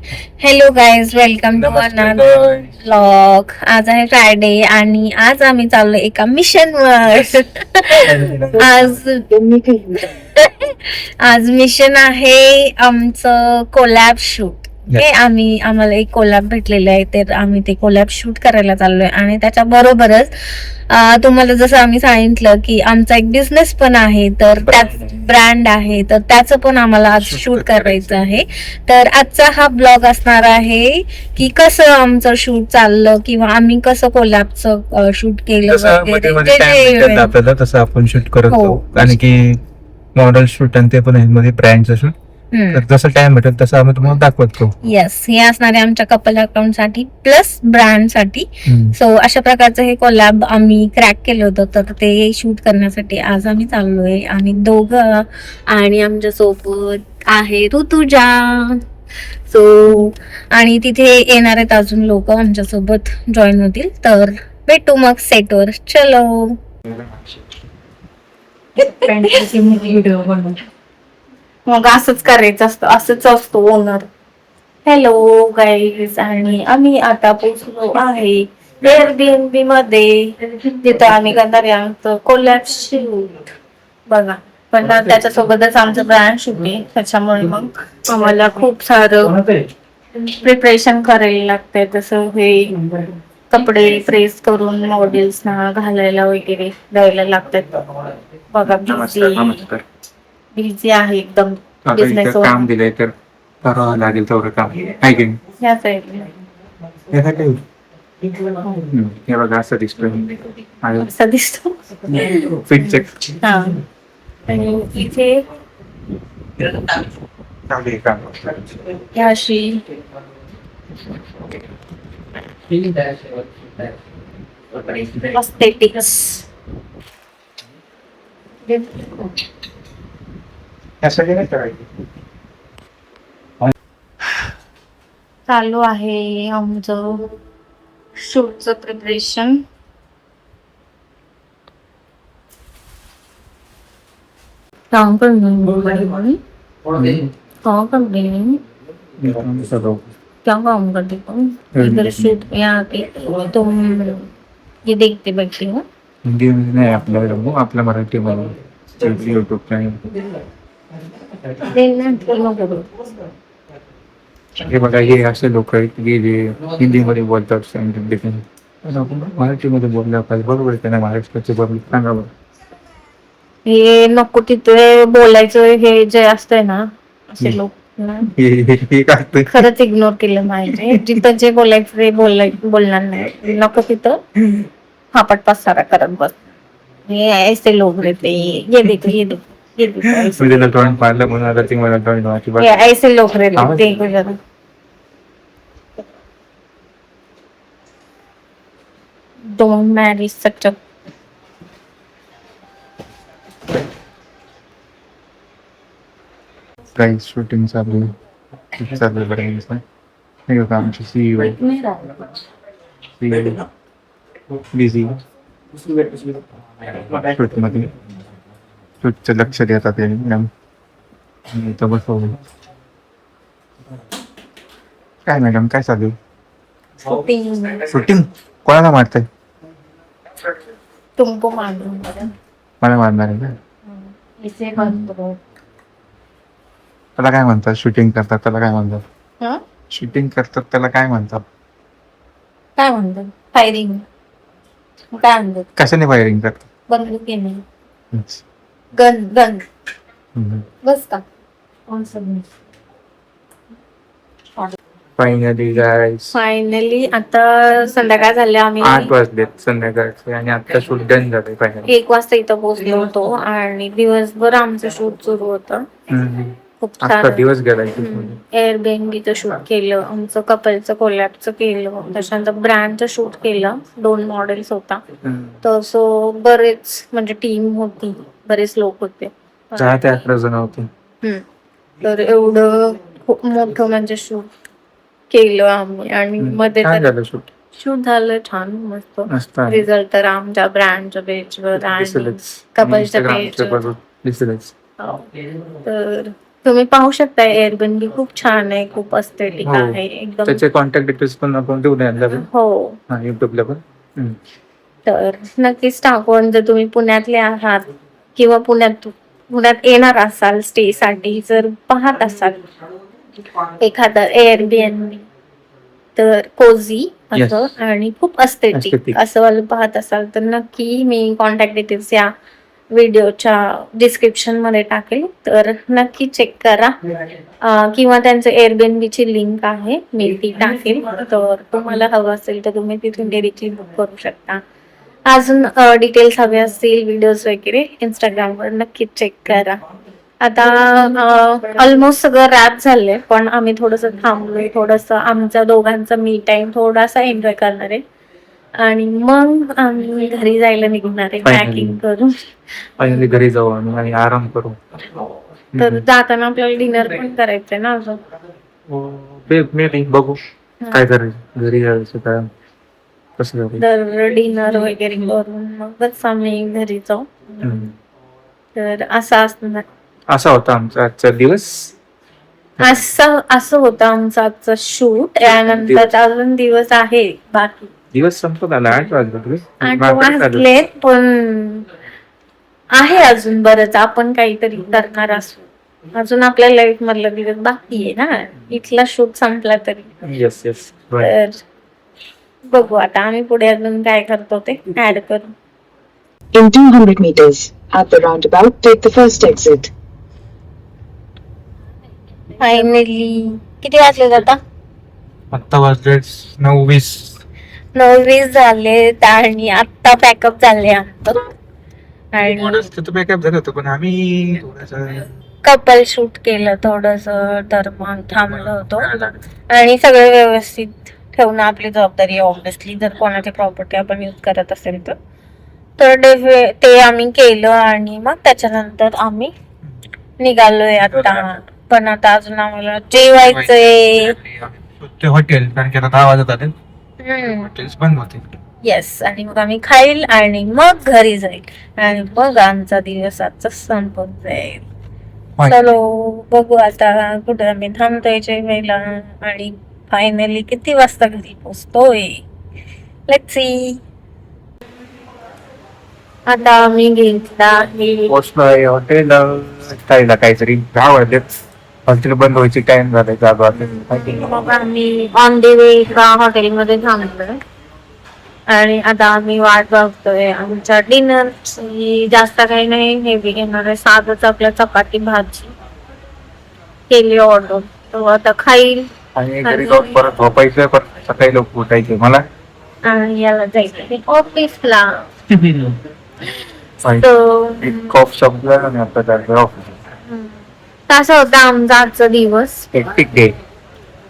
Hello guys, welcome to another vlog. आज आहे Friday आणि आज आम्ही चाललो एका मिशनवर. आज आज मिशन आहे आमचं कोलॅब शूट. आम्हाला एक कोलॅब भेटलेलं आहे, तर आम्ही ते कोलॅब शूट करायला चाललोय. आणि त्याच्या बरोबरच तुम्हाला जसं आम्ही सांगितलं की आमचा एक बिझनेस पण आहे, तर त्यात ब्रँड आहे, तर त्याचं पण आम्हाला आज शूट करायचं आहे. तर आजचा हा ब्लॉग असणार आहे की कसं आमचं शूट चाललं किंवा आम्ही कसं कोलॅबचं शूट केलं आपल्याला तसं आपण शूट करतो. आणि की मॉडेल शूट आणि ते पण आहे मध्ये ब्रँडचं शूट. तर जसं टाइम भेटेल तसं आम्ही तुम्हाला दाखवतो. येस, हे असणार आहे आमच्या कपल अकाउंट साठी प्लस ब्रँड साठी. सो अशा प्रकारचं हे कोलॅब आम्ही क्रॅक केलं होतं, तर ते शूट करण्यासाठी आज आम्ही चाललोय. आम्ही दोघं आणि आमच्या सोबत आहे ऋतुजा. सो आणि तिथे येणार आहेत अजून लोक आमच्या सोबत जॉईन होतील. तर भेटू मग सेटवर. चलो. मग असंच करायचं असतं, असंच असतो ओनर. हॅलो गाईज, आणि आम्ही आता पोहोचलो आहे एअरबीएनबी मध्ये, जिथं आम्ही करणार आहे आमचं कोलॅब शूट. बघा, पण त्याच्यासोबतच आमचं ब्रँड शूट आहे, त्याच्यामुळे मग आम्हाला खूप सारं प्रिपरेशन करायला लागतंय. जसं हे कपडे प्रेस करून मॉडेल्सना घालायला वगैरे द्यायला लागतात. बघा, बिझी आहे एकदम. बिझनेस काम दिलंय तर करावं लागेल तेवढं काम आहे की नाही? ह्या साईडला हे बघा असं दिसतोय, असा दिसतो. फिट चेक हा, आणि इथे चालू आहे काम. ह्या अशी aesthetics. यासाठी नाही करायचं. चालू आहे आमचं शूटचं प्रिपरेशन. काम करने क्या काम करते तुम इधर शूट यहाँ पे तुम ये देखते बैठे हो. हिंदी मध्ये नाही आपल्याकडे, आपल्या मराठीमध्ये युट्यूब चॅनल. हे बघा, हे असे लोक आहेत की जे हिंदीमध्ये बोलतात, पण आपण मराठीमध्ये बोललं पाहिजे. बरोबर आहे त्यांना महाराष्ट्राचे पब्लिक सांगा बरं. हे नको तिथे बोलायचं, हे जे असतंय ना असे लोक खरंच इग्नोर केलं पाहिजे. जिथं जे बोलायचं ते बोलणार नाही. नको तिथं फापट पसारा करत बस. हे ऐसे लोग रहते, ये देखो ये देखो ये देखो, त्याला तोंड पाडलं म्हणून आता ती मला तोंड वाची ये ऐसे लोग रहते, देखो जरा. Don't marry such a. काही शूटिंग चालू आहे बरं. हे बघा आमची सीईओ बिझी शूट मध्ये, शूटचं लक्ष देतात इथं बसवलं. काय मॅडम, काय चालू आहे? शूटिंग कोणाला मारताय? तुमको मालूम मला मारणार आहे का? इसे बंद करो. त्याला काय म्हणतात? शूटिंग करतात त्याला काय म्हणतात? हा, शूटिंग करतात त्याला काय म्हणतात? काय म्हणतात? फायरिंग. काय म्हणतात? कशाने फायरिंग करतात? बंदुकीने. Gun gun. बस का? फायनली आता संध्याकाळ झाली, आम्ही 8 वाजलेत संध्याकाळचे आणि आता शूट डन झालंय फायनली. 1 वाजता इथं पोहोचलो होतो आणि दिवसभर आमचं शूट सुरू होतं. खूप आता सारं दिवस गेलाय. एअरबीएनबीचं शूट केलं, आमचं कपलचं कोलॅबचं केलं, त्याच्यानंतर ब्रँडचं शूट केलं. 2 मॉडेल्स होता. तर सो बरेच म्हणजे टीम होती, बरेच लोक होते. 10 ते 11 जण होते. तर एवढं खूप मोठं म्हणजे शूट केलं आम्ही. आणि मध्ये झालं शूट झालं छान, मस्त रिझल्ट तर आमच्या ब्रँडच्या पेजवर आणि कपलच्या पेजवर. तर तुम्ही पाहू शकता एअरबीएनबी खूप छान आहे, खूप अस्थेटिक हो. आहे एकदम. त्याचे कॉन्टॅक्ट डिटेल्स पण आपण देऊन द्यायला हो, युट्यूबला पण. तर नक्कीच टाकून जर तुम्ही पुण्यातले आहात किंवा पुण्यात येणार असाल स्टे साठी, जर पाहत असाल एखादं एअरबीएनबी तर कोझी Yes. असं आणि खूप अस्थेटिक Aesthetic. असं वालं पाहत असाल तर नक्की मी कॉन्टॅक्ट डिटेल्स या व्हिडिओच्या डिस्क्रिप्शन मध्ये टाकेल, तर नक्की चेक करा. किंवा त्यांचं एअरबीएनबीची लिंक आहे मी ती टाकेल, तर तुम्हाला हवं असेल तर तुम्ही तिथून डायरेक्टली बुक करू शकता. अजून डिटेल्स हवे असतील व्हिडिओज वगैरे इंस्टाग्रामवर नक्की चेक करा. आता ऑलमोस्ट सगळं रॅप झालंय, पण आम्ही थोडंसं थांबलोय, थोडंसं आमच्या दोघांचा मी टाइम थोडासा एन्जॉय करणार आहे आणि मग आम्ही घरी जायला निघणार आहे Finally. पॅकिंग करून. फायनली घरी जाऊ आणि आराम करू. तर जाताना आपल्याला डिनर पण करायचंय ना अजून. मे बघू काय करायचं घरी जायचं काय कसं जाऊ. तर डिनर वगैरे करून मगच आम्ही घरी जाऊ. तर असा होता आमचा आजचा दिवस. असं होतं आमचं आजचं शूट. त्यानंतर अजून दिवस आहे बाकी. दिवस संपत आला 8 वाजले. 8 वाजलेत पण आहे अजून बरंच आपण काहीतरी करणार असू. अजून आपल्या लाईफ मधला दिवस बाकी आहे ना, इथला शूट संपला तरी. Yes yes. तर बघू आता आम्ही पुढे अजून काय करतो ते ऍड करू. In 200 meters, at the roundabout, take the first exit. Finally किती वाजले आता? आता वाजले 9:20. 9:20 झाले आणि आता पॅकअप झाले आमचं. आणि बॅकअप झालं होतं पण आम्ही थोडंसं कपल शूट केलं थोडस, तर मग थांबलो होतो. आणि सगळं व्यवस्थित ठेवणं आपली जबाबदारी आहे ऑब्विसली, जर कोणाची प्रॉपर्टी आपण यूज करत असेल तर ते आम्ही केलं आणि मग त्याच्यानंतर आम्ही निघालोय आता. पण आता अजून आम्हाला जेवायचंय. ते हॉटेल कारण की आता 10 वाजत आले, हॉटेल्स बंद होते. येस, आणि मग आम्ही खाईल आणि मग घरी जाईल आणि मग आमचा दिवस आजचा संपून जाईल. चलो बघू आता कुठे आम्ही थांबतोय जेवायला आणि फायनली किती वाजता घरी पोहोचतोय. Let's see. आता आम्ही घेतला पोचलोय हॉटेल खायला काहीतरी 10 वाजलेत. हॉटेल बंद व्हायची टाइम झालाय जागा. मग आम्ही ऑन द वे एका हॉटेलमध्ये थांबलोय आणि आता आम्ही वाट बघतोय आमच्या डिनरची. जास्त काही नाही हेवी घेणार आहे, साधच आपल्या चपाती भाजी केली ऑर्डर. तो आता खाईल आणि घरी जाऊन परत झोपायचं, पण सकाळी लवकर उठायचं मला आणि याला जायचं ऑफिसला. कॉफ संपला आणि आता जायचं ऑफिस. तसा होता आमचा आजचा दिवस. Hectic day.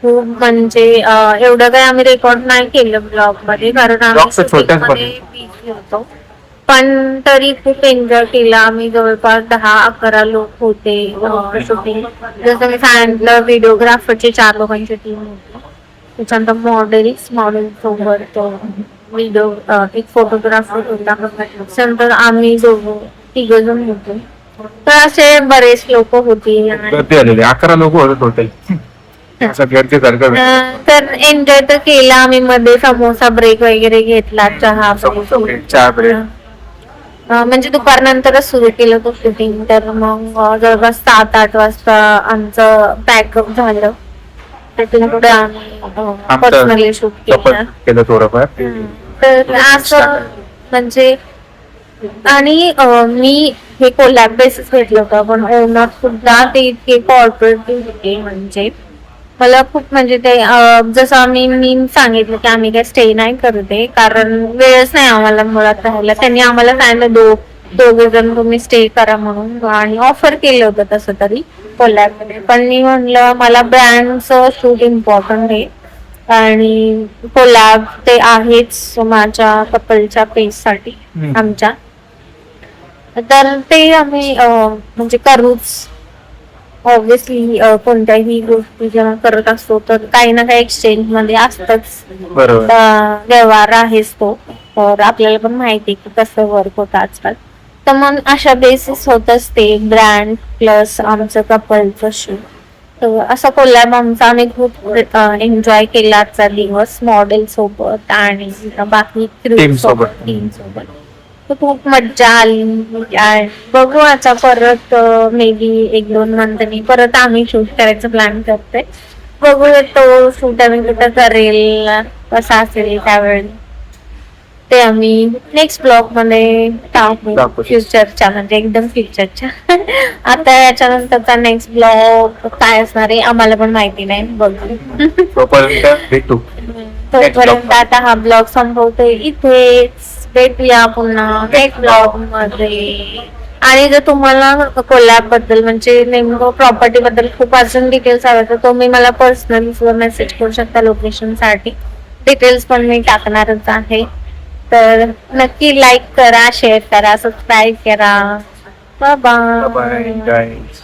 खूप म्हणजे एवढं काही आम्ही रेकॉर्ड नाही केलं ब्लॉग मध्ये, कारण आम्ही shooting मध्ये busy होतो. पण तरी खूप एन्जॉय केला आम्ही. जवळपास 10-11 लोक होते शूटिंग. जसं मी सांगितलं व्हिडिओग्राफरचे 4 लोकांची टीम होती. त्याच्यानंतर मॉडेल सोबत व्हिडिओ एक फोटोग्राफर होता. त्याच्यानंतर आम्ही 3 जण होतो. तर असे बरेच लोक होती. गर्दी आलेली 11 लोक होते टोटल. असं गर्दी सारखं तर एन्जॉय तर केला आम्ही. मध्ये समोसा ब्रेक वगैरे घेतला, चहा ब्रेक. म्हणजे दुपारनंतरच सुरू केलं तो शूटिंग. तर मग जवळपास 7-8 वाजता आमचं पॅकअप झालं. त्यातून पुढे आम्ही पर्सनली शूट केलं थोडंफार. तर असं म्हणजे. आणि मी हे कोलॅब बेसिस भेटलं होतं, पण ओनर सुद्धा ते इतके कॉर्पोरेटिव्ह होते. म्हणजे मला खूप म्हणजे ते जसं मी सांगितलं की आम्ही काय स्टे नाही करते, कारण वेळच नाही आम्हाला मुळात राहायला. त्यांनी आम्हाला सांगितलं दोघे जण तुम्ही स्टे करा म्हणून, आणि ऑफर केलं होतं तसं तरी कोलॅब मध्ये. पण मी म्हणलं मला ब्रँडचं शूट इम्पॉर्टंट आहे आणि कोलॅब ते आहेच माझ्या कपलच्या पेज साठी आमच्या. तर ते आम्ही म्हणजे करूच ऑब्विसली. कोणत्याही गोष्टी जेव्हा करत असतो तर काही ना काही एक्सचेंज मध्ये असतच व्यवहार आहेच तो. तर आपल्याला पण माहिती की कसं वर्क होतं आजकाल. तर मग अशा बेसिस होत असते ब्रँड प्लस आमचं कपलचं शूट. तर असा कोलॅब आमचा आम्ही खूप एन्जॉय केला आजचा दिवस मॉडेल सोबत आणि बाकी Team क्रू सोबत. सोबत टीम सोबत. तर खूप मज्जा आली आणि बघू आता परत मे बी 1-2 मंथनी परत आम्ही शूट करायचं प्लॅन करतोय. बघूया तो शूट आम्ही कुठं करेल कसा असेल त्यावेळी ते आम्ही नेक्स्ट ब्लॉग मध्ये टाकू टाकू. फ्युचरच्या म्हणजे एकदम फ्युचरच्या. आता याच्यानंतरचा नेक्स्ट ब्लॉग काय असणार आहे आम्हाला पण माहिती नाही बघू. तोपर्यंत भेटू. तोपर्यंत आता हा ब्लॉग संपवतोय इथेच. भेटूया पुन्हा नेक्स्ट ब्लॉग मध्ये. आणि जर तुम्हाला कोलॅब बद्दल म्हणजे नेमकं प्रॉपर्टी बद्दल खूप अजून डिटेल्स हवे तर तुम्ही मला पर्सनली मेसेज करू शकता लोकेशन साठी. डिटेल्स पण मी टाकणारच आहे. तर नक्की लाईक करा शेअर करा सबस्क्राईब करा. Bye bye guys.